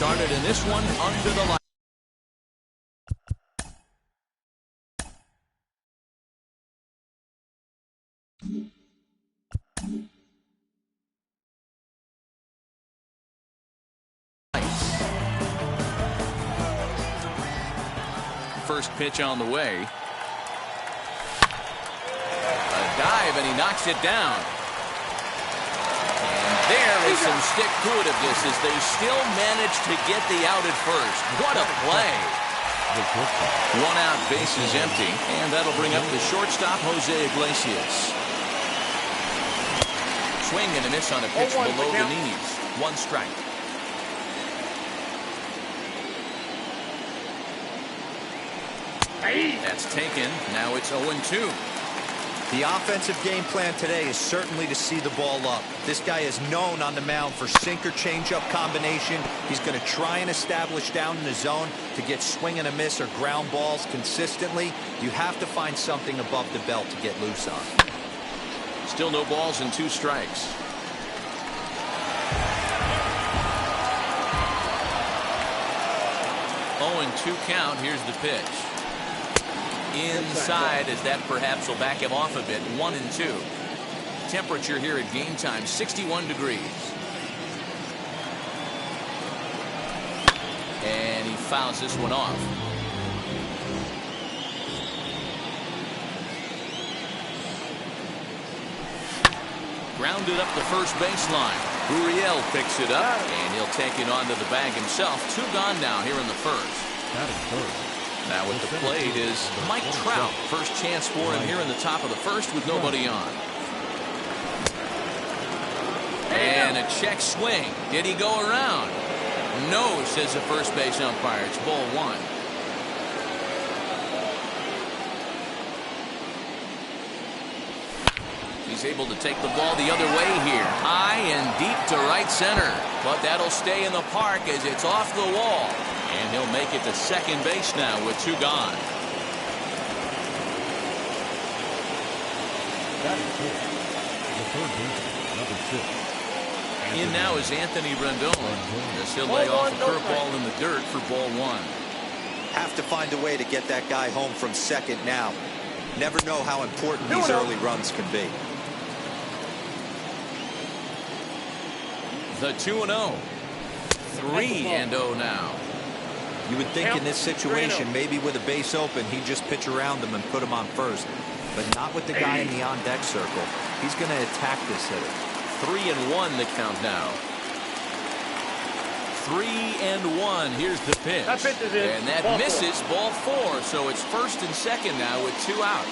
started in this one under the light. First pitch on the way. A dive, and he knocks it down. And there is some stick-to-itiveness as they still manage to get the out at first. What a play. One out, base is empty, and that'll bring up the shortstop, Jose Iglesias. Swing and a miss on a pitch below the knees. One strike. That's taken. Now it's 0-2. The offensive game plan today is certainly to see the ball up. This guy is known on the mound for sinker changeup combination. He's going to try and establish down in the zone to get swing and a miss or ground balls consistently. You have to find something above the belt to get loose on. Still no balls and 2 strikes. Oh, and 2 count. Here's the pitch. Inside, as that perhaps will back him off a bit. 1-2. Temperature here at game time, 61 degrees. And he fouls this one off. Grounded up the first baseline. Uriel picks it up, and he'll take it onto the bag himself. 2 gone now here in the first. Now with the plate is Mike Trout. First chance for him here in the top of the first with nobody on. And a check swing. Did he go around? No, says the first base umpire. It's ball 1. He's able to take the ball the other way here. High and deep to right center. But that'll stay in the park as it's off the wall. And he'll make it to second base now with 2 gone. In now is Anthony Rendon. As he'll lay off a curveball in the dirt for ball 1. Have to find a way to get that guy home from second now. Never know how important these early runs can be. The 2-0. 3-0 now. You would think in this situation, maybe with a base open, he'd just pitch around him and put him on first. But not with the guy in the on-deck circle. He's going to attack this hitter. 3-1 the count now. 3-1. Here's the pitch. And that misses ball 4. So it's first and second now with 2 out.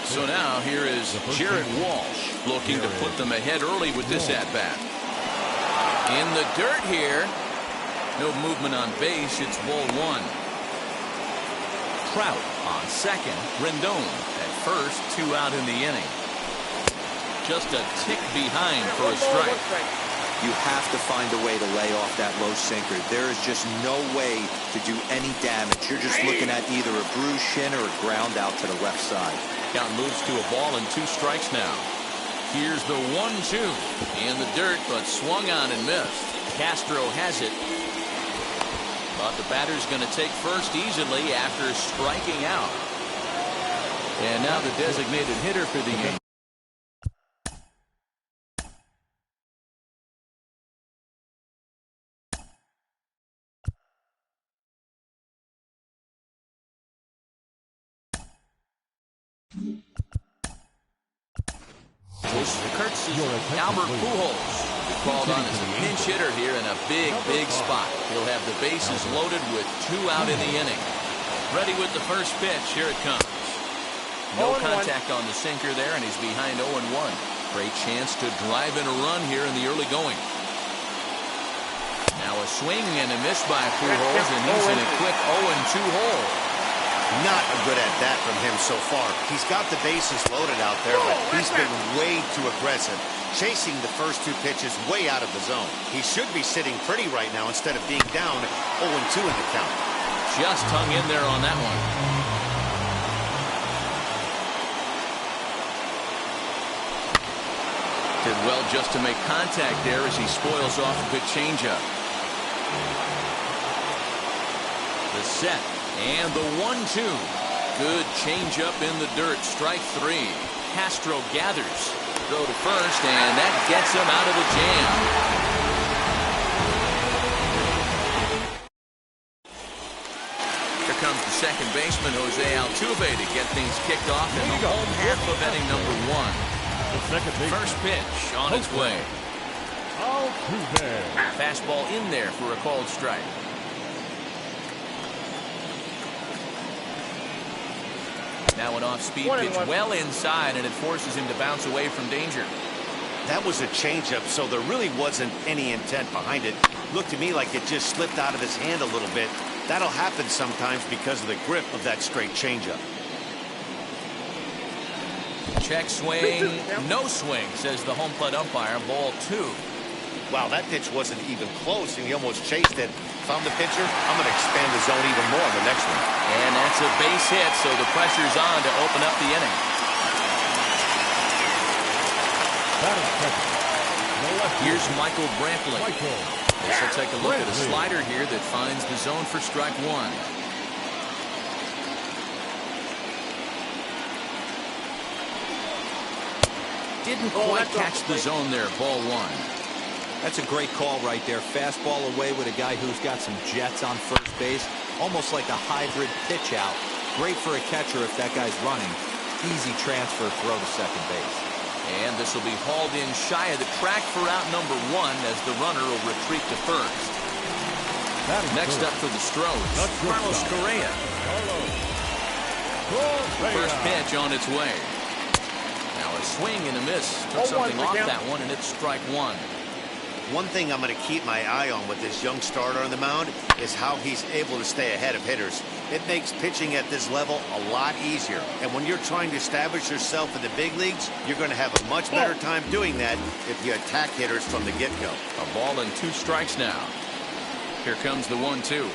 So now here is Jared Walsh looking to put them ahead early with this at-bat. In the dirt here. No movement on base. It's ball 1. Trout on second. Rendon at first. 2 out in the inning. Just a tick behind for a strike. You have to find a way to lay off that low sinker. There is just no way to do any damage. You're just looking at either a bruised shin or a ground out to the left side. Count moves to a ball and 2 strikes now. Here's the 1-2 in the dirt, but swung on and missed. Castro has it. But the batter's going to take first easily after striking out. And now the designated hitter for the game. Albert Pujols called on as a pinch hitter here in a big spot. He'll have the bases loaded with 2 out in the inning. Ready with the first pitch. Here it comes. No contact on the sinker there, and he's behind 0-1. Great chance to drive in a run here in the early going. Now a swing and a miss by Pujols, and he's in a quick 0-2 hole. Not a good at bat from him so far. He's got the bases loaded out there, but he's been way too aggressive, chasing the first 2 pitches way out of the zone. He should be sitting pretty right now instead of being down 0-2 in the count. Just hung in there on that one. Did well just to make contact there as he spoils off a good changeup. The set and the 1-2. Good changeup in the dirt. Strike 3. Castro gathers. Throw to first, and that gets him out of the jam. Here comes the second baseman, Jose Altuve, to get things kicked off in the home half of inning number 1. First pitch on its way. Fastball in there for a called strike. Now an off-speed pitch well inside, and it forces him to bounce away from danger. That was a changeup, so there really wasn't any intent behind it. Looked to me like it just slipped out of his hand a little bit. That'll happen sometimes because of the grip of that straight changeup. Check swing, no swing, says the home plate umpire. Ball 2. Wow, that pitch wasn't even close, and he almost chased it. If I'm the pitcher, I'm going to expand the zone even more on the next one. And that's a base hit, so the pressure's on to open up the inning. Here's Michael Brantley. This will take a look at a slider here that finds the zone for strike 1. Didn't quite catch the zone there. Ball 1. That's a great call right there. Fastball away with a guy who's got some jets on first base. Almost like a hybrid pitch out. Great for a catcher if that guy's running. Easy transfer throw to second base. And this will be hauled in shy of the track for out number 1 as the runner will retreat to first. Next up for the Stros, Carlos Correa. First pitch on its way. Now a swing and a miss. Took something off that one, and it's strike 1. One thing I'm going to keep my eye on with this young starter on the mound is how he's able to stay ahead of hitters. It makes pitching at this level a lot easier. And when you're trying to establish yourself in the big leagues, you're going to have a much better time doing that if you attack hitters from the get-go. A ball and 2 strikes now. Here comes the 1-2.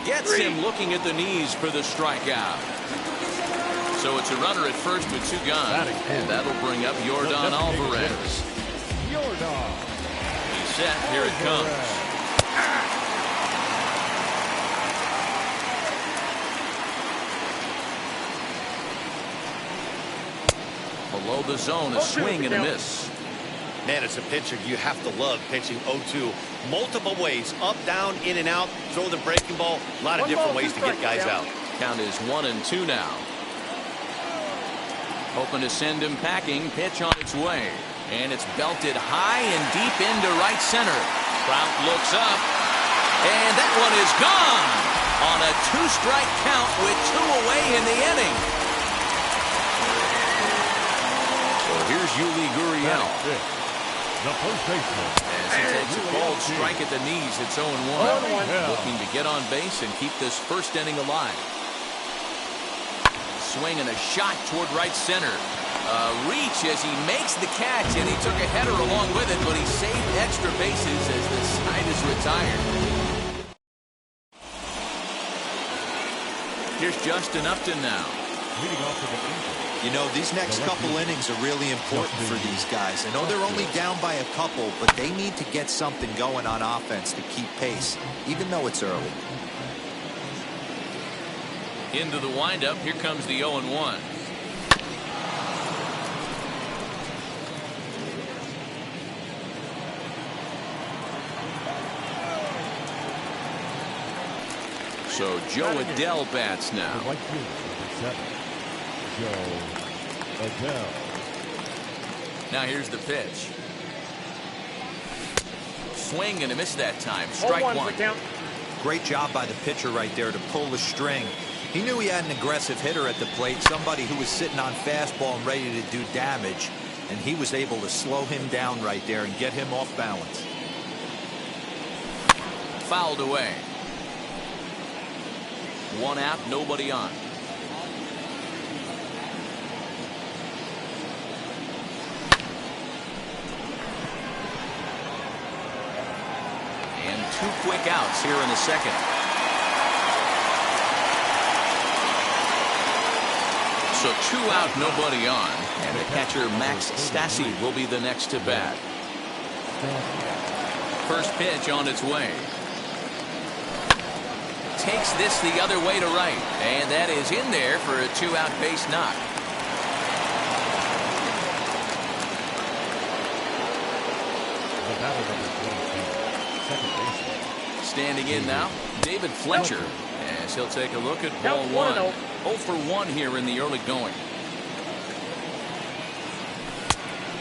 Gets him looking at the knees for the strikeout. So it's a runner at first with 2 gone. And that'll bring up Yordan Alvarez. Set. Here it comes. Below the zone, a swing and a miss. Man, as a pitcher, you have to love pitching 0-2 multiple ways. Up, down, in and out. Throw the breaking ball. A lot of different ways to get guys out. Count is 1-2 now. Hoping to send him packing. Pitch on its way. And it's belted high and deep into right center. Trout looks up. And that one is gone on a 2-strike count with 2 away in the inning. So here's Yuli Gurriel. The first baseman. As he takes a called strike at the knees, it's 0-1. Looking to get on base and keep this first inning alive. Swing and a shot toward right center. Reach as he makes the catch, and he took a header along with it, but he saved extra bases as the side is retired. Here's Justin Upton now. You know, these next couple innings are really important for these guys. I know they're only down by a couple, but they need to get something going on offense to keep pace, even though it's early. Into the windup, here comes the 0-1. So Joe Adell bats now. Joe Adell. Now here's the pitch. Swing and a miss that time. Strike 1. Great job by the pitcher right there to pull the string. He knew he had an aggressive hitter at the plate, somebody who was sitting on fastball and ready to do damage, and he was able to slow him down right there and get him off balance. Fouled away. 1 out, nobody on. And 2 quick outs here in the second. So 2 out, nobody on. And the catcher, Max Stassi, will be the next to bat. First pitch on its way. takes this the other way to right. And that is in there for a 2-out base knock. The batter number 22, second baseman. Standing in now, David Fletcher. As he'll take a look at ball one. 0 for 1 here in the early going.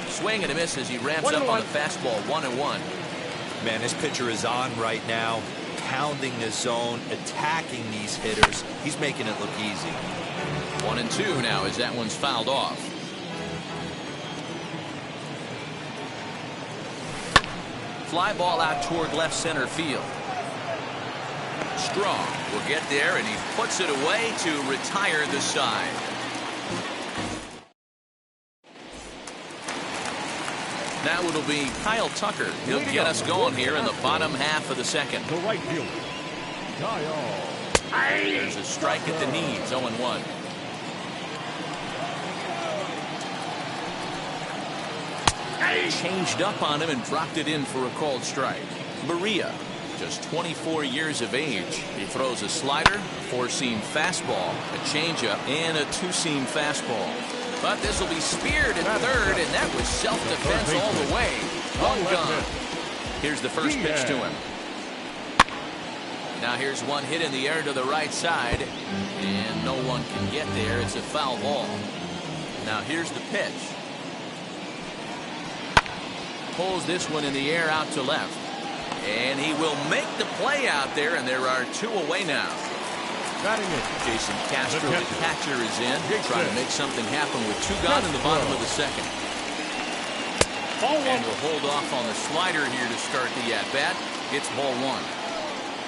Swing and a miss as he ramps up on the fastball. 1-1. Man, this pitcher is on right now, pounding the zone, attacking these hitters. He's making it look easy. 1-2 now as that one's fouled off. Fly ball out toward left center field. Strong will get there, and he puts it away to retire the side. Now it'll be Kyle Tucker. He'll get us going here in the bottom half of the second. The right fielder, Kyle. There's a strike at the knees. 0-1. Changed up on him and dropped it in for a called strike. Maria, just 24 years of age. He throws a slider, a four-seam fastball, a changeup, and a two-seam fastball. But this will be speared at third, and that was self-defense all the way. One gone. Here's the first pitch to him. Now here's one hit in the air to the right side, and no one can get there. It's a foul ball. Now here's the pitch. Pulls this one in the air out to left. And he will make the play out there, and there are two away now. Jason Castro, the catcher, is in, trying to make something happen with two gone in the bottom of the second. And we'll hold off on the slider here to start the at-bat. It's ball one.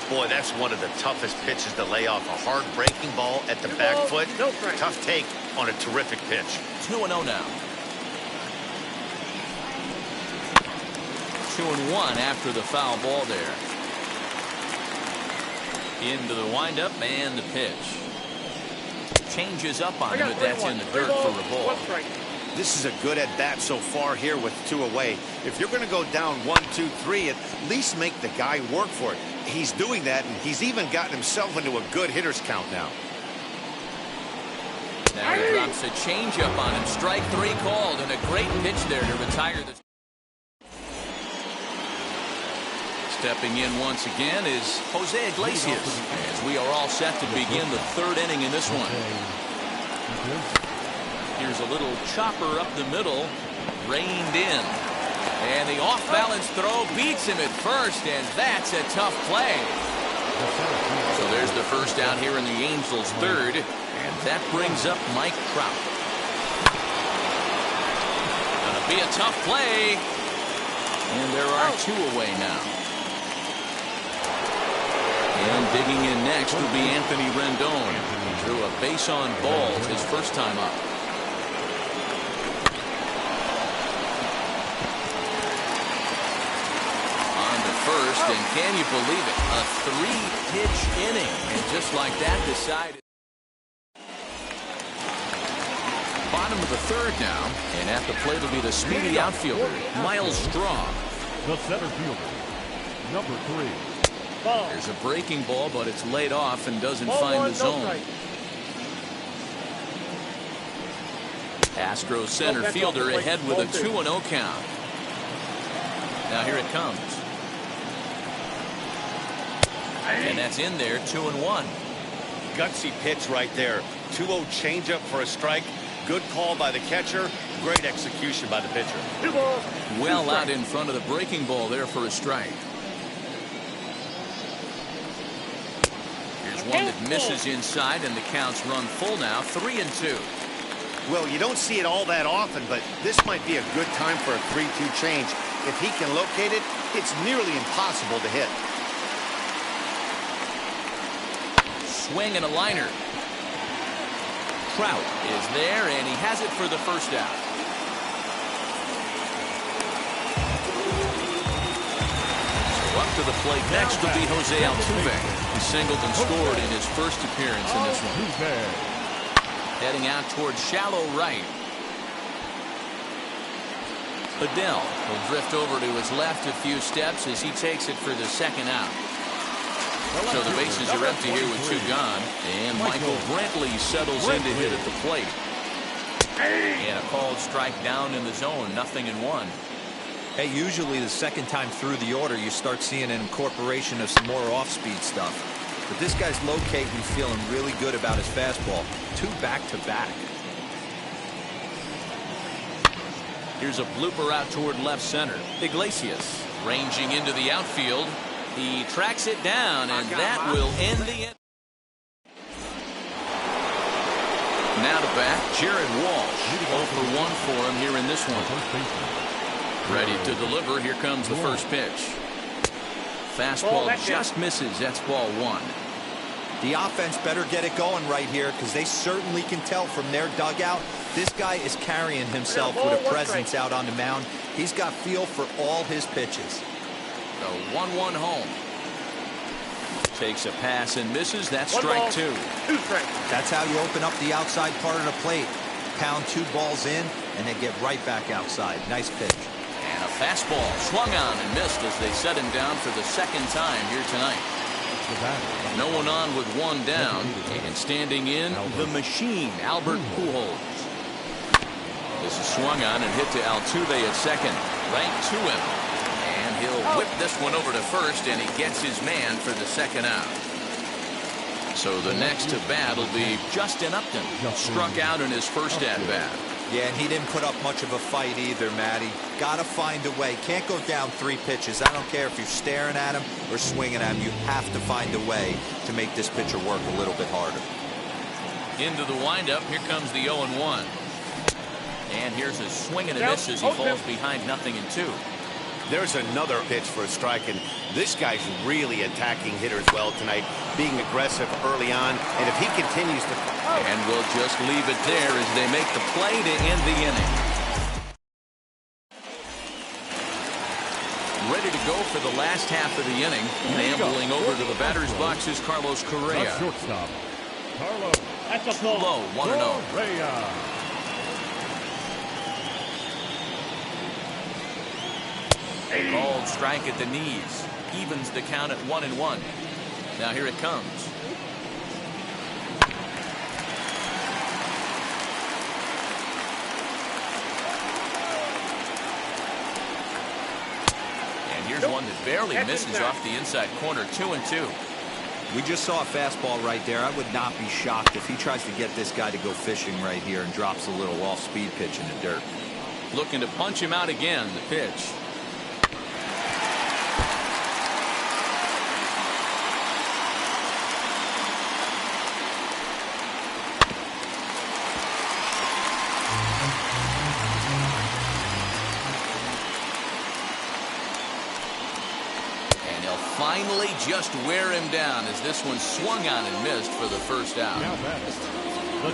Boy, that's one of the toughest pitches to lay off. A hard breaking ball at the back foot. Tough take on a terrific pitch. 2-0 now. 2-1 after the foul ball there. Into the windup and the pitch. Changes up on him, but that's in the dirt for a ball. This is a good at-bat so far here with two away. If you're going to go down 1-2-3, at least make the guy work for it. He's doing that, and he's even gotten himself into a good hitter's count now. Now he drops a changeup on him. Strike three called, and a great pitch there to retire the... Stepping in once again is Jose Iglesias, as we are all set to begin the third inning in this one. Here's a little chopper up the middle, reined in. And the off-balance throw beats him at first, and that's a tough play. So there's the first out here in the Angels' third, and that brings up Mike Trout. Gonna be a tough play, and there are two away now. And digging in next will be Anthony Rendon. Threw a base on balls his first time up. On to first, and can you believe it? A three-pitch inning. And just like that, decided. Bottom of the third now. And at the plate will be the speedy outfielder, Miles Straw. The center fielder, number 3. There's a breaking ball, but it's laid off and doesn't find the zone. Astros center fielder ahead with a 2-0 count. Now here it comes. And that's in there, 2-1. Gutsy pitch right there. 2-0 changeup for a strike. Good call by the catcher. Great execution by the pitcher. Well out in front of the breaking ball there for a strike. One that misses inside, and the counts run full now, 3-2. Well, you don't see it all that often, but this might be a good time for a 3-2 change. If he can locate it, it's nearly impossible to hit. Swing and a liner. Trout is there, and he has it for the first out. Up to the plate next will be Jose Altuve. He singled and scored in his first appearance in this one. Heading out towards shallow right. Adele will drift over to his left a few steps as he takes it for the second out. So the bases are empty here with 2 gone. And Michael Brantley settles in to hit at the plate. And a called strike down in the zone, 0-1. Hey, usually the second time through the order, you start seeing an incorporation of some more off-speed stuff. But this guy's locating and feeling really good about his fastball. 2 back-to-back. Here's a blooper out toward left center. Iglesias ranging into the outfield. He tracks it down, and that will end the inning. Now to bat, Jared Walsh. 0 for 1 for him here in this one. Ready to deliver. Here comes the first pitch. Fastball just misses. That's ball 1. The offense better get it going right here, because they certainly can tell from their dugout this guy is carrying himself with a presence out on the mound. He's got feel for all his pitches. The 1-1 home. Takes a pass and misses. That's strike 2. That's how you open up the outside part of the plate. Pound 2 balls in and then get right back outside. Nice pitch. And a fastball swung on and missed as they set him down for the second time here tonight. No one on with 1 down, and standing in, the machine, Albert Pujols. This is swung on and hit to Altuve at second. Right to him. And he'll whip this one over to first, and he gets his man for the second out. So the next to bat will be Justin Upton. Struck out in his first at-bat. Yeah, and he didn't put up much of a fight either, Matty. Gotta find a way. Can't go down 3 pitches. I don't care if you're staring at him or swinging at him. You have to find a way to make this pitcher work a little bit harder. Into the windup. Here comes the 0-1. And here's a swing and a miss as he falls behind 0-2. There's another pitch for a strike, and this guy's really attacking hitters well tonight, being aggressive early on, and if he continues to... And we'll just leave it there as they make the play to end the inning. Ready to go for the last half of the inning. Ambling over to the batter's box is Carlos Correa. Shortstop, Carlos. That's too low, 1-0. Correa. Called strike at the knees. Evens the count at 1-1. Now here it comes. And here's one that barely misses off the inside corner. 2-2. We just saw a fastball right there. I would not be shocked if he tries to get this guy to go fishing right here and drops a little off-speed pitch in the dirt. Looking to punch him out again. The pitch. Finally just wear him down as this one swung on and missed for the first out.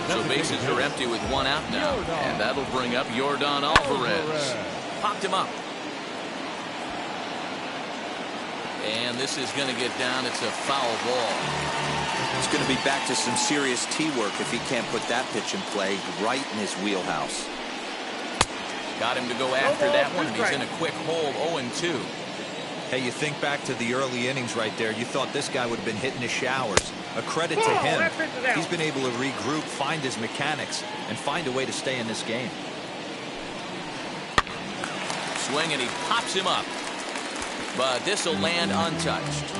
So bases are empty with 1 out now. And that'll bring up Yordan Alvarez. Popped him up. And this is going to get down. It's a foul ball. It's going to be back to some serious T-work if he can't put that pitch in play right in his wheelhouse. Got him to go after that one, and he's in a quick hole, 0-2. Hey, you think back to the early innings right there. You thought this guy would have been hitting his showers. A credit to him. He's been able to regroup, find his mechanics, and find a way to stay in this game. Swing, and he pops him up. But this will land untouched.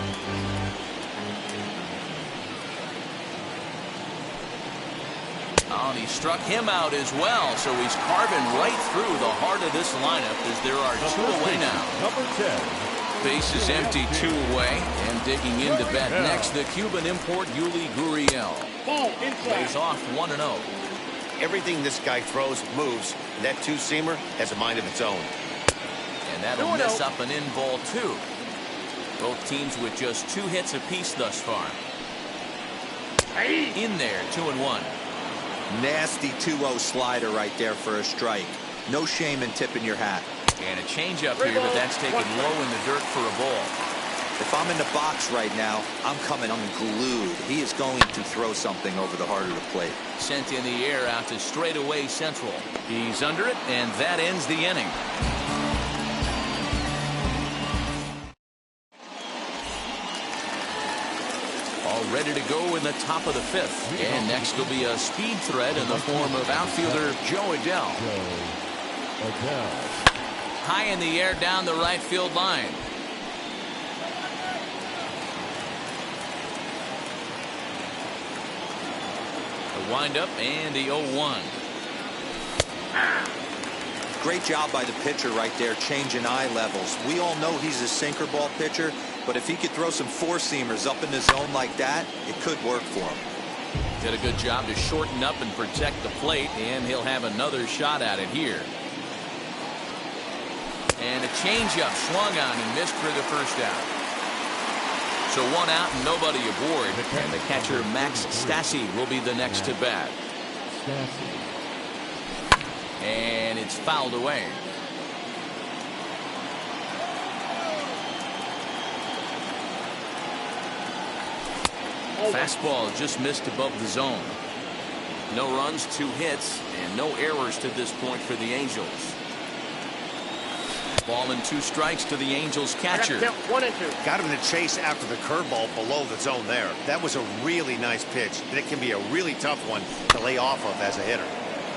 Oh, and he struck him out as well, so he's carving right through the heart of this lineup as there are 2 away now. Number 10. Base is empty, 2 away, and digging in to bat next, the Cuban import Yuli Gurriel. Plays off 1-0. Everything this guy throws moves, and that 2-seamer has a mind of its own. And that'll miss up and in ball 2. Both teams with just 2 hits apiece thus far. In there, 2-1. Nasty 2-0 slider right there for a strike. No shame in tipping your hat. And a changeup here, but that's taken low in the dirt for a ball. If I'm in the box right now, I'm coming unglued. He is going to throw something over the heart of the plate. Sent in the air out to straightaway central. He's under it, and that ends the inning. All ready to go in the top of the 5th. And next will be a speed threat in the form of outfielder Joe Adell. High in the air down the right field line. The windup and the 0-1. Great job by the pitcher right there, changing eye levels. We all know he's a sinker ball pitcher, but if he could throw some four-seamers up in the zone like that, it could work for him. Did a good job to shorten up and protect the plate, and he'll have another shot at it here. And a changeup swung on and missed for the first out. So 1 out and nobody aboard, and the catcher Max Stassi will be the next to bat. And it's fouled away. Fastball just missed above the zone. No runs, 2 hits, and no errors to this point for the Angels. Ball and 2 strikes to the Angels catcher. 1 and 2. Got him to chase after the curveball below the zone there. That was a really nice pitch, and it can be a really tough one to lay off of as a hitter.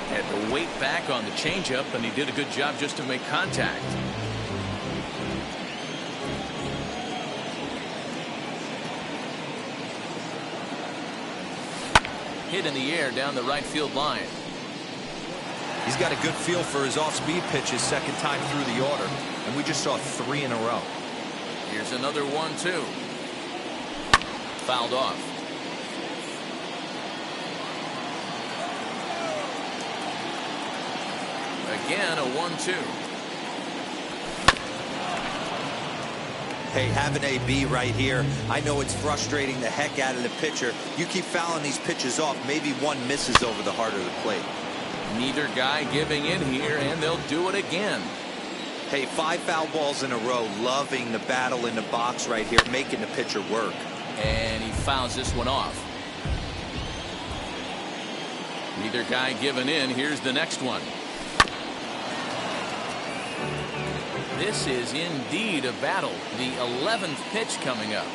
Had to wait back on the changeup, and he did a good job just to make contact. Hit in the air down the right field line. He's got a good feel for his off-speed pitches second time through the order, and we just saw 3 in a row. Here's another 1-2. Fouled off. Again, a 1-2. Hey, have an AB right here. I know it's frustrating the heck out of the pitcher. You keep fouling these pitches off, maybe one misses over the heart of the plate. Neither guy giving in here, and they'll do it again. Hey, 5 foul balls in a row, loving the battle in the box right here, making the pitcher work. And he fouls this one off. Neither guy giving in. Here's the next one. This is indeed a battle. The 11th pitch coming up.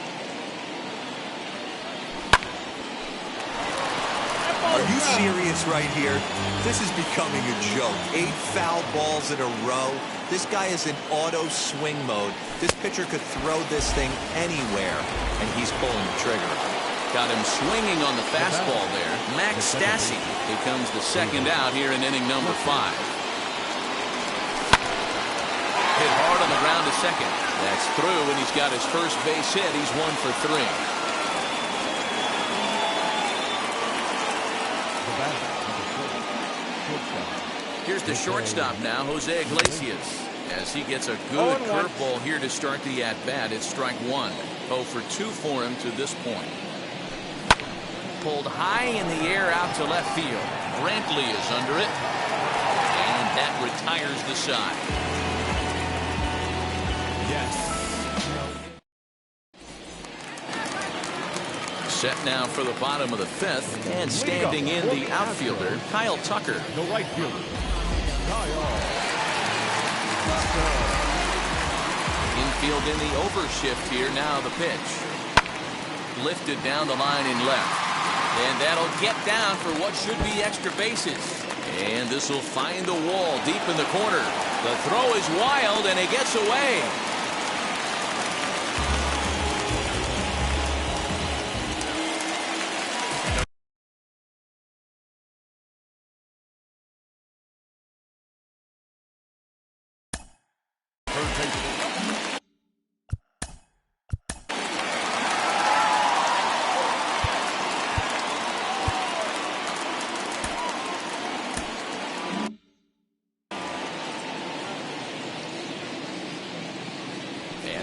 Are you serious right here? This is becoming a joke. 8 foul balls in a row. This guy is in auto swing mode. This pitcher could throw this thing anywhere, and he's pulling the trigger. Got him swinging on the fastball there. Max Stassi becomes the second out here in inning number 5. Hit hard on the ground to second. That's through, and he's got his first base hit. He's 1 for 3. Here's the shortstop now, Jose Iglesias, as he gets a good curveball here to start the at-bat. It's strike 1. 0 for 2 for him to this point. Pulled high in the air out to left field. Brantley is under it, and that retires the side. Set now for the bottom of the 5th, and standing in the outfielder, Kyle Tucker. The right fielder, Kyle. Infield in the overshift here. Now the pitch. Lifted down the line in left. And that'll get down for what should be extra bases. And this will find the wall deep in the corner. The throw is wild, and it gets away.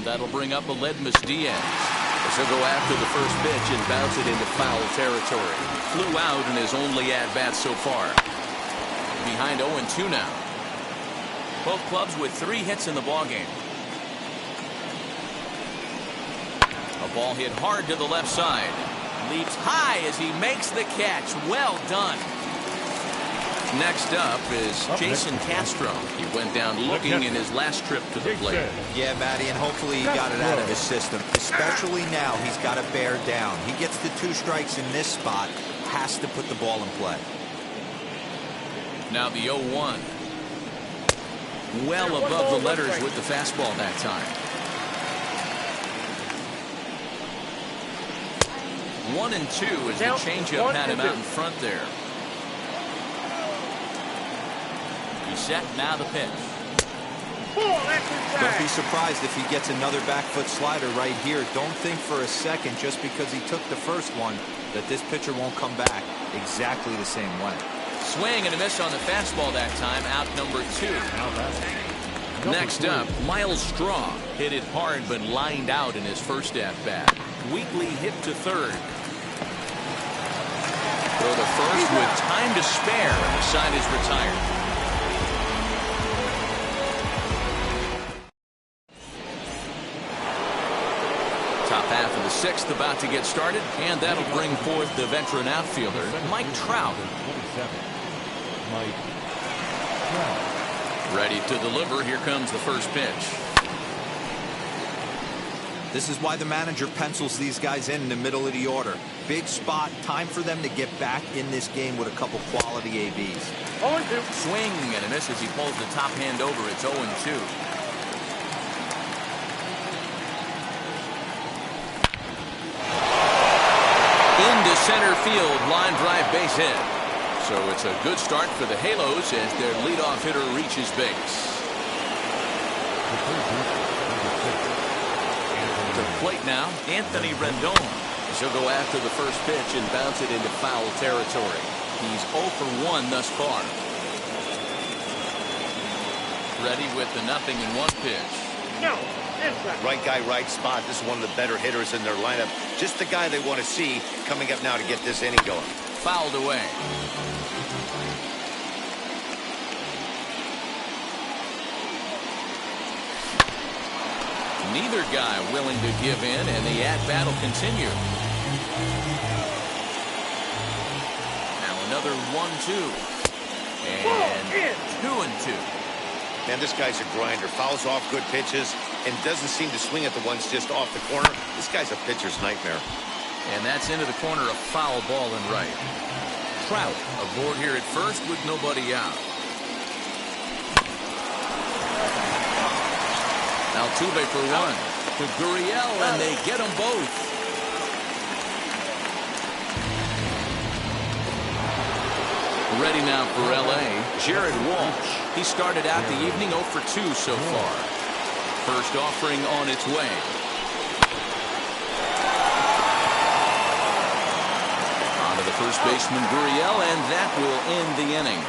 That'll bring up Aledmus Diaz. As he'll go after the first pitch and bounce it into foul territory. Flew out in his only at-bat so far. Behind 0-2 now. Both clubs with 3 hits in the ballgame. A ball hit hard to the left side. Leaps high as he makes the catch. Well done. Next up is Jason Castro. He went down looking in his last trip to the plate. Yeah, Matty, and hopefully he got it out of his system. Especially now, he's got to bear down. He gets the 2 strikes in this spot, has to put the ball in play. Now the 0-1. Well above the letters with the fastball that time. 1-2 as the changeup had him out in front there. He's set, now the pitch. Don't be surprised if he gets another back foot slider right here. Don't think for a second, just because he took the first one, that this pitcher won't come back exactly the same way. Swing and a miss on the fastball that time, out number 2. Next up, Miles Straw. Hit it hard but lined out in his first at-bat. Weakly hit to third. Throw to first with time to spare, and the side is retired. Top half of the 6th about to get started, and that'll bring forth the veteran outfielder, Mike Trout. Ready to deliver. Here comes the first pitch. This is why the manager pencils these guys in the middle of the order. Big spot, time for them to get back in this game with a couple quality ABs. 0-2. Swing and a miss as he pulls the top hand over. It's 0-2. Into center field, line drive, base hit. So it's a good start for the Halos as their leadoff hitter reaches base. To plate now, Anthony Rendon. He'll go after the first pitch and bounce it into foul territory. He's 0 for 1 thus far. Ready with the 0-1 pitch. No. Right guy, right spot. This is one of the better hitters in their lineup. Just the guy they want to see coming up now to get this inning going. Fouled away. Neither guy willing to give in, and the at-bat will continue. Now another 1-2. And 2-2. Man, this guy's a grinder. Fouls off good pitches and doesn't seem to swing at the ones just off the corner. This guy's a pitcher's nightmare. And that's into the corner, a foul ball and right. Trout aboard here at first with nobody out. Altuve for 1. To Gurriel, and they get them both. Ready now for L.A., Jared Walsh. He started out the evening 0 for 2 so far. First offering on its way. On to the first baseman, Gurriel, and that will end the inning.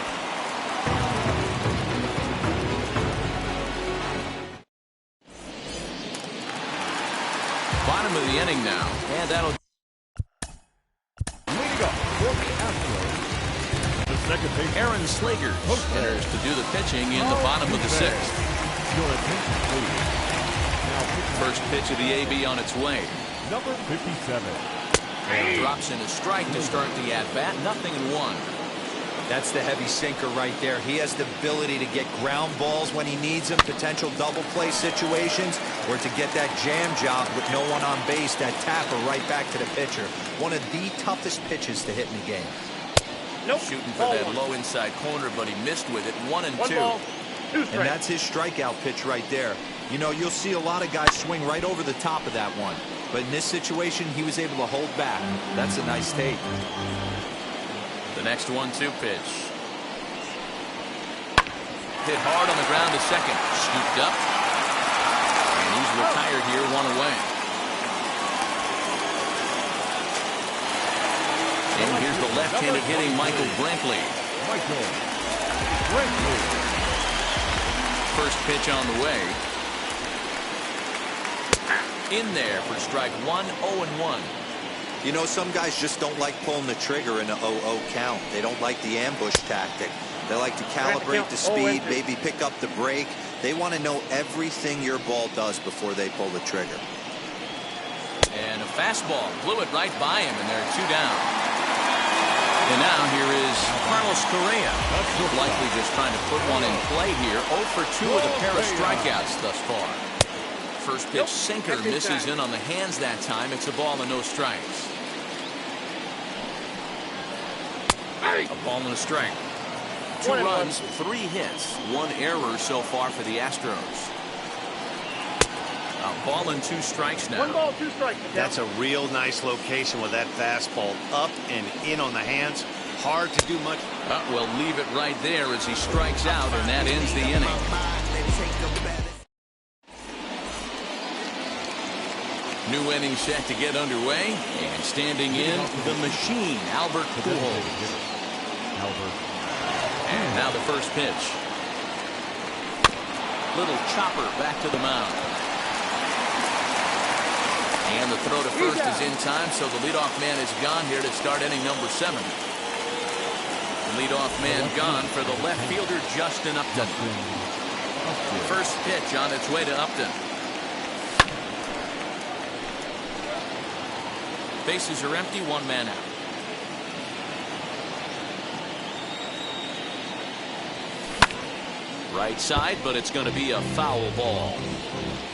Bottom of the inning now, and that'll. Aaron Slager enters to do the pitching in the bottom of the 6th. First pitch of the AB on its way. Number 57. And drops in a strike to start the at-bat. 0-1. That's the heavy sinker right there. He has the ability to get ground balls when he needs them, potential double play situations, or to get that jam job with no one on base, that tapper right back to the pitcher. One of the toughest pitches to hit in the game. Nope. Shooting for that low inside corner, but he missed with it. 1-2. And that's his strikeout pitch right there. You know, you'll see a lot of guys swing right over the top of that one. But in this situation, he was able to hold back. That's a nice take. The next 1-2 pitch. Hit hard on the ground to second. Scooped up. And he's retired here, 1 away. And here's the left-handed hitting Michael Brantley. First pitch on the way. In there for strike 1, 0-1. You know, some guys just don't like pulling the trigger in a 0-0 count. They don't like the ambush tactic. They like to calibrate the speed, maybe pick up the break. They want to know everything your ball does before they pull the trigger. And a fastball blew it right by him, and there are 2 down. And now here is Carlos Correa. Likely just trying to put one in play here. 0 for 2 with a pair of strikeouts thus far. First pitch sinker misses in on the hands that time. It's a ball and no strikes. A ball and a strike. 2 runs, 3 hits, 1 error so far for the Astros. A ball and 2 strikes now. 1 ball, 2 strikes. That's a real nice location with that fastball up and in on the hands. Hard to do much. We'll leave it right there as he strikes out, and that ends the inning. New inning set to get underway, and standing in the machine, Albert Pujols. And now the first pitch. Little chopper back to the mound. And the throw to first is in time, so the leadoff man is gone here to start inning number 7. Leadoff man gone for the left fielder, Justin Upton. First pitch on its way to Upton. Bases are empty, 1 man out. Right side, but it's going to be a foul ball.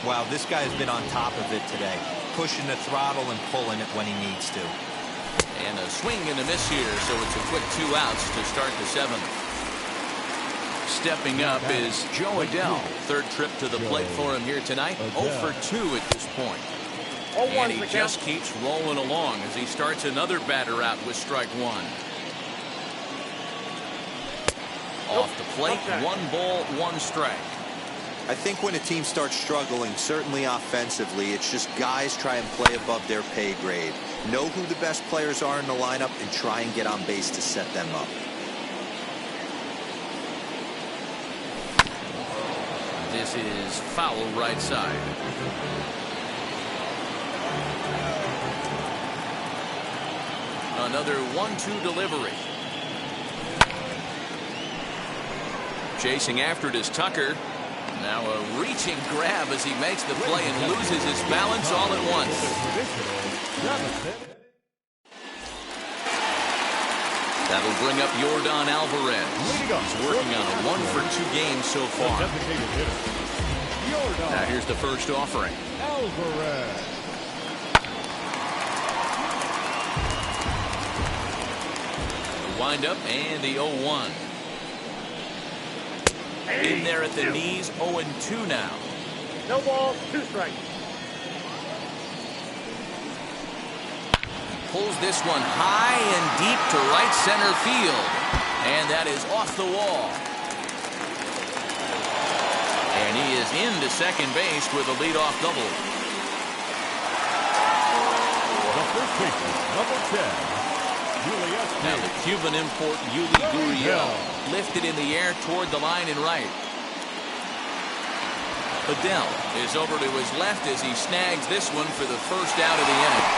Wow, this guy has been on top of it today, pushing the throttle and pulling it when he needs to. And a swing and a miss here, so it's a quick 2 outs to start the 7th. Stepping up is Joe Adell. 3rd trip to the plate for him here tonight. 0 for 2 at this point. And he just keeps rolling along as he starts another batter out with strike 1. Off the plate, 1 ball, 1 strike. I think when a team starts struggling, certainly offensively, it's just guys try and play above their pay grade. Know who the best players are in the lineup and try and get on base to set them up. This is foul right side. Another 1-2 delivery. Chasing after it is Tucker. Now a reaching grab as he makes the play and loses his balance all at once. That'll bring up Yordan Alvarez. He's working on a 1 for 2 game so far. Now here's the first offering. Alvarez. The windup and the 0-1. In there at the knees, 0-2 now. No balls, 2 strikes. Pulls this one high and deep to right center field. And that is off the wall. And he is into second base with a leadoff double. The first baseman, number 10. Now the Cuban import Yuli Gurriel lifted in the air toward the line and right. Adell is over to his left as he snags this one for the first out of the inning.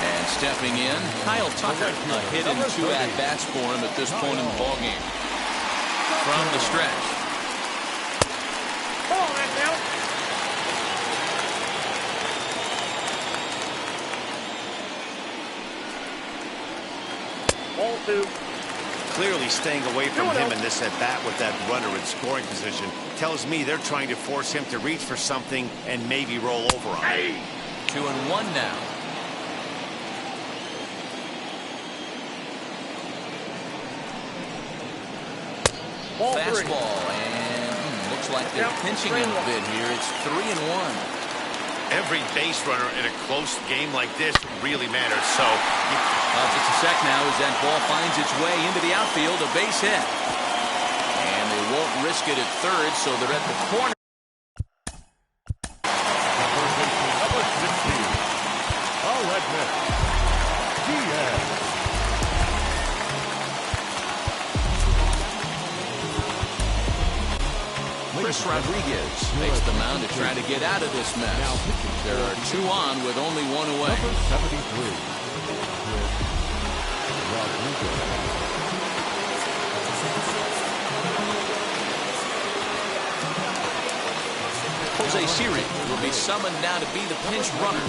And stepping in, Kyle Tucker, a hit and 2 at-bats for him at this point in the ballgame. From the stretch. Come on, Adell. Ball 2. Clearly staying away from him in this at-bat with that runner in scoring position tells me they're trying to force him to reach for something and maybe roll over on it. 2-1 now. Ball 3. Fastball, and looks like they're pinching him a bit here. It's 3-1. Every base runner in a close game like this really matters. So just a sec now as that ball finds its way into the outfield, a base hit. And they won't risk it at third, so they're at the corner. Number 16. All right, Diaz. Chris Rodriguez makes the mound to try to get out of this mess. There are 2 on with only 1 away. Number 73. Jose Siri will be summoned now to be the pinch runner.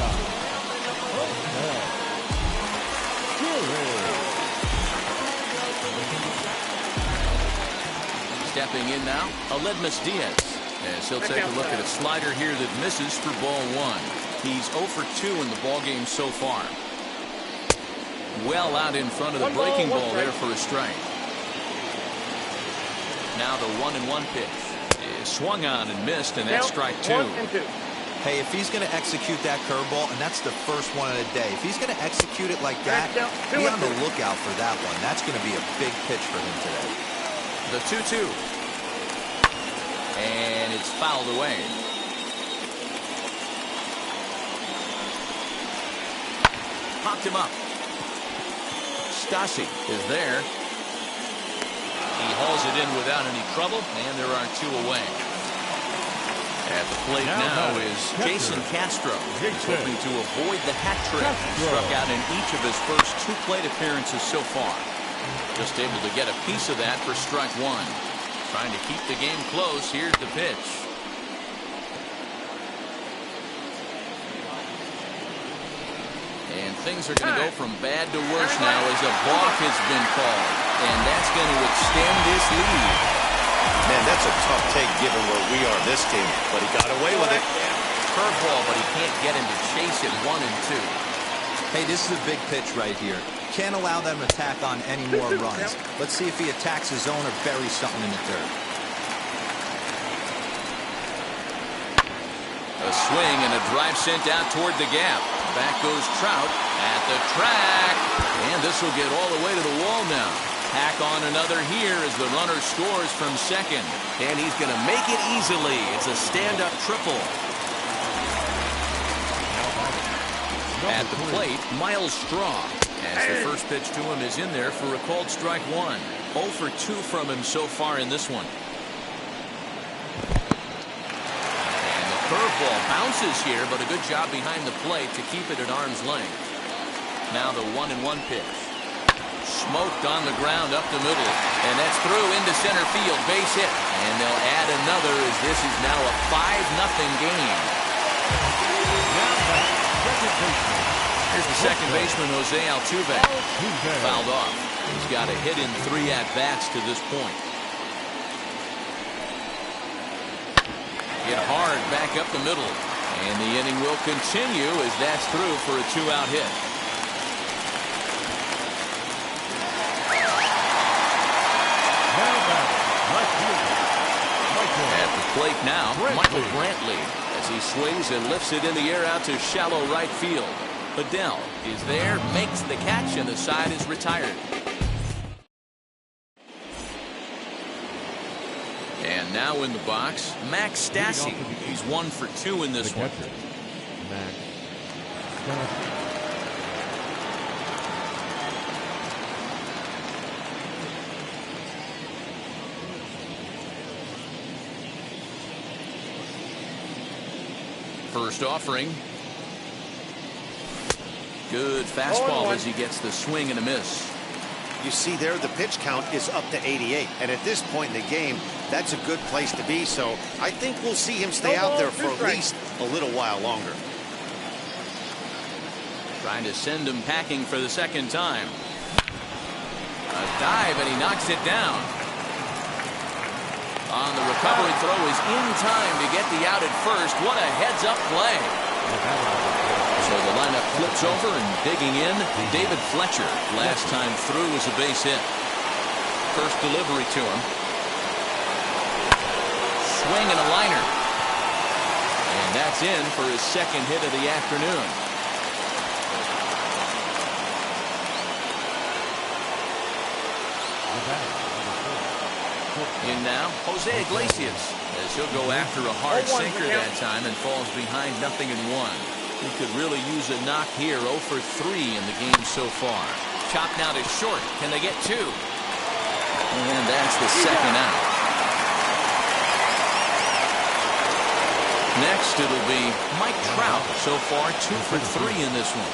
Stepping in now, Aledmus Diaz, as he'll take a look at a slider here that misses for ball one. He's 0 for 2 in the ball game so far. Well out in front of the breaking ball there for a strike. Now the 1-1 pitch is swung on and missed, and that's strike two. Hey, if he's going to execute that curveball, and that's the first one of the day, if he's going to execute it like that, be on the lookout for that one. That's going to be a big pitch for him today. The 2-2. And it's fouled away. Popped him up. Stasi is there. He hauls it in without any trouble, and there are two away. At the plate now is Jason Castro. He's hoping to avoid the hat trick. He struck out in each of his first two plate appearances so far. Just able to get a piece of that for strike one. Trying to keep the game close. Here's the pitch. And things are going to go from bad to worse now as a balk has been called. And that's going to extend this lead. Man, that's a tough take given where we are this game. But he got away with it. Curveball, but he can't get him to chase it 1 and 2. Hey, this is a big pitch right here. Can't allow them to tack on any more runs. Let's see if he attacks his zone or buries something in the dirt. A swing and a drive sent out toward the gap. Back goes Trout at the track. And this will get all the way to the wall now. Tack on another here as the runner scores from second. And he's going to make it easily. It's a stand-up triple. At the plate, Miles Straw. As the first pitch to him is in there for a called strike one. 0 for 2 from him so far in this one. And the curveball bounces here, but a good job behind the plate to keep it at arm's length. Now the 1-1 pitch. Smoked on the ground up the middle. And that's through into center field. Base hit. And they'll add another as this is now a 5-0 game. Here's the second baseman, Jose Altuve. Fouled off. He's got a hit in 3 at-bats to this point. Hit hard back up the middle. And the inning will continue as that's through for a 2-out hit. At the plate now, Michael Brantley, as he swings and lifts it in the air out to shallow right field. Adele is there, makes the catch, and the side is retired. And now in the box, Max Stassi. He's 1 for 2 in this one. First offering. Good fastball as he gets the swing and a miss. You see there, the pitch count is up to 88. And at this point in the game, that's a good place to be. So I think we'll see him stay out there for at least a little while longer. Trying to send him packing for the second time. A dive, and he knocks it down. On the recovery throw is in time to get the out at first. What a heads-up play. So the lineup flips over, and digging in, David Fletcher. Last time through was a base hit. First delivery to him. Swing and a liner. And that's in for his second hit of the afternoon. In now, Jose Iglesias, as he'll go after a hard sinker that time and falls behind 0-1. He could really use a knock here. 0 for 3 in the game so far. Chopped now to short. Can they get 2? And that's the second out. Next, it'll be Mike Trout. So far, 2 for 3 in this one.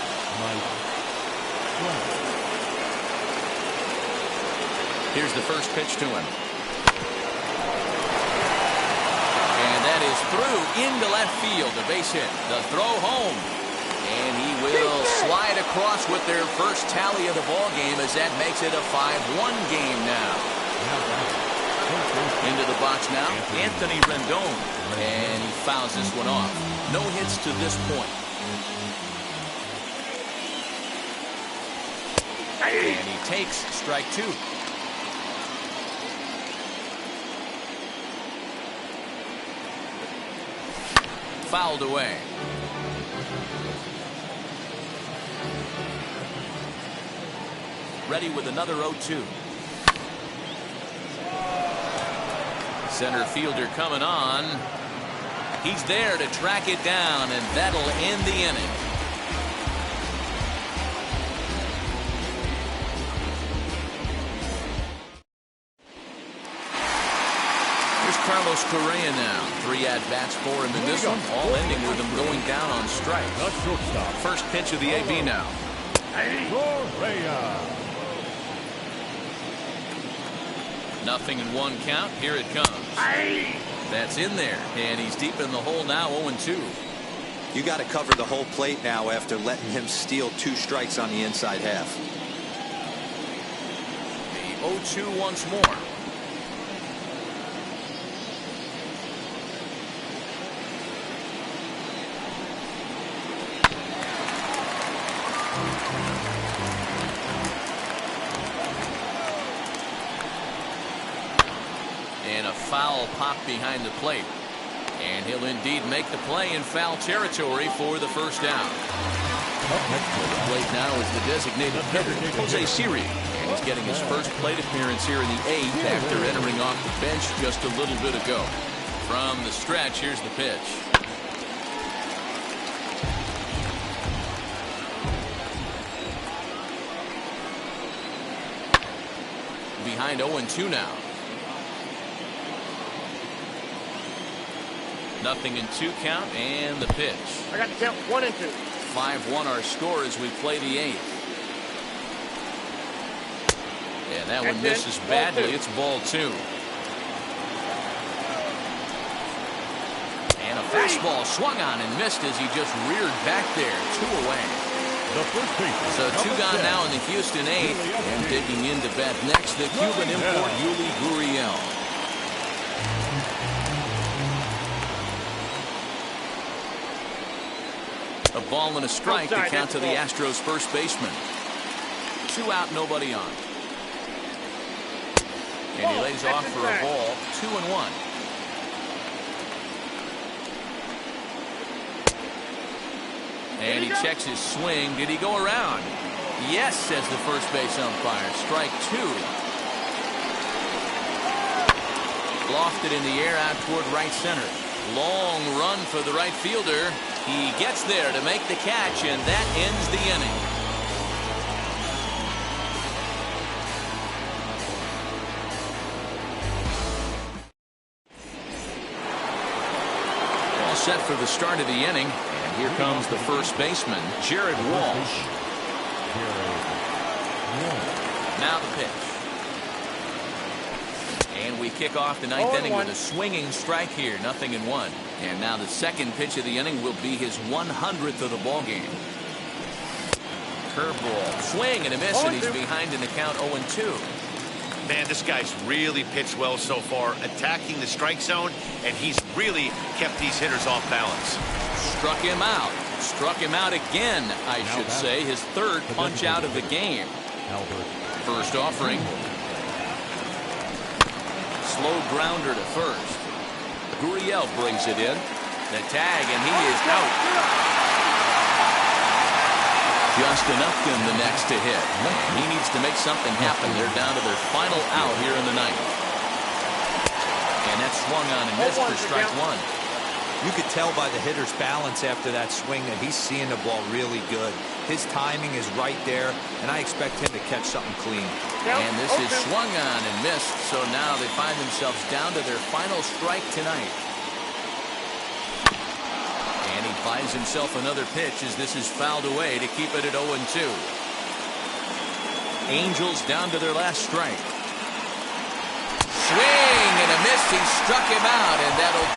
Here's the first pitch to him. And that is through into left field. The base hit. The throw home. And he will slide across with their first tally of the ball game, as that makes it a 5-1 game now. Into the box now, Anthony Rendon. And he fouls this one off. No hits to this point. And he takes strike 2. Fouled away. Ready with another 0-2. Center fielder coming on. He's there to track it down, and that'll end the inning. Here's Carlos Correa now. 3 at-bats for him in this one, all ending with him going down on strikes. First pitch of the AB now. Correa. Nothing in 1 count. Here it comes. That's in there, and he's deep in the hole now, 0-2. You got to cover the whole plate now after letting him steal 2 strikes on the inside half. The 0-2 once more. And a foul pop behind the plate. And he'll indeed make the play in foul territory for the first down. The plate now is the designated hitter, Jose Siri. And he's getting his first plate appearance here in the 8th after entering off the bench just a little bit ago. From the stretch, here's the pitch. Behind 0-2 now. Nothing in 2 count, and the pitch. I got to count 1 and 2. 5-1 our score as we play the 8th. And that one misses badly. It's ball 2. And a fastball swung on and missed as he just reared back there. 2 away. So 2 gone now in the Houston 8th. And digging into bat next, the Cuban import Yuli Gurriel. A ball and a strike to count to the Astros first baseman. 2 out, nobody on. And he lays off for a ball. 2-1. And he checks his swing. Did he go around? Yes, says the first base umpire. Strike 2. Lofted in the air out toward right center. Long run for the right fielder. He gets there to make the catch, and that ends the inning. All set for the start of the inning. And here comes the first baseman, Jared Walsh. Now the pitch. And we kick off the 9th inning with a swinging strike here. 0-1. And now the second pitch of the inning will be his 100th of the ball game. Curveball, swing and a miss, and he's behind in the count 0-2. Man, this guy's really pitched well so far, attacking the strike zone, and he's really kept these hitters off balance. Struck him out. Struck him out again, I should say. His 3rd punch out of the game. First offering. Slow grounder to first. Gurriel brings it in. The tag, and he is out. Just enough in the next to hit. He needs to make something happen. They're down to their final out here in the 9th. And that's swung on and missed for strike 1. You could tell by the hitter's balance after that swing that he's seeing the ball really good. His timing is right there, and I expect him to catch something clean. And this is swung on and missed, so now they find themselves down to their final strike tonight. And he buys himself another pitch as this is fouled away to keep it at 0-2. Angels down to their last strike. Swing and a miss. He struck him out, and that'll